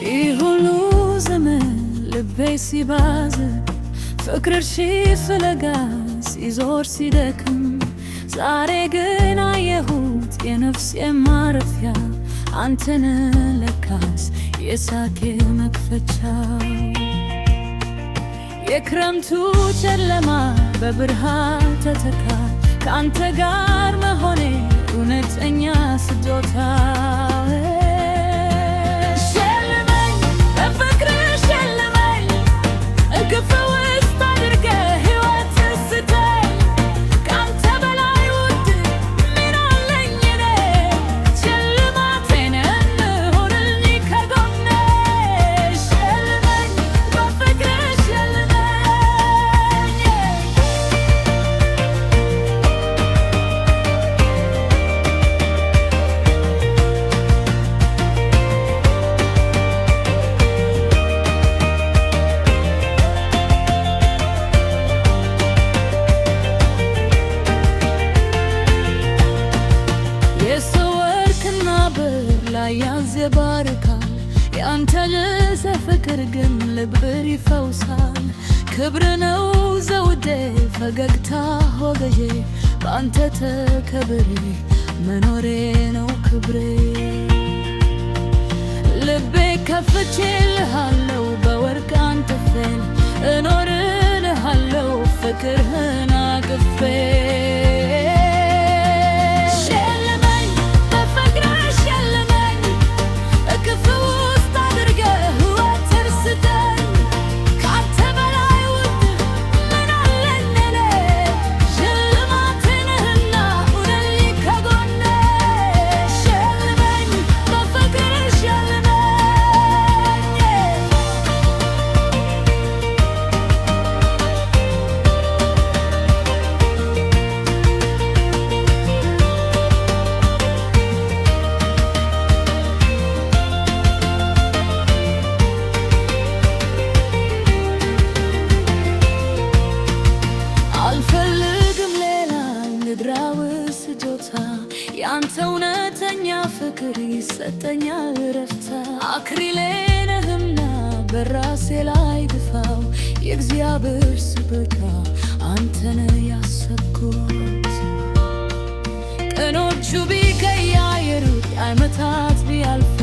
ይሁሉ ዘመን ልቤ ሲባዝን ፍቅርሽ ፍለጋ ሲዞር ሲደክም ዛሬ ግን አየሁት የነፍሴ ማረፊያ አንተነ ለካስ የሳቄ መክፈቻ የክረምቱ ጨለማ በብርሃን ተተካ ከአንተ ጋር መሆኔ እውነተኛ ስጦታ ያንዘባርቃል ያንተ ልዘ ፍቅር ግን ልብር ይፈውሳል ክብር ነው ዘውዴ ፈገግታ ወገዤ በአንተ ተከብሬ መኖሬ ነው ክብሬ ልቤ ከፍቼልሃለው በወርቅ አንጥፌን እኖርልሃለው ፍቅርህን አቅፌ ያንተ እውነተኛ ፍቅር ይሰጠኛል ረፍታ አክሊሌ ነህና በራሴ ላይ ድፋው የእግዚአብሔር ስጦታ አንተነ ያሰብኩት ቀኖቹ ቢቀያየሩ ዓመታት ቢያልፉ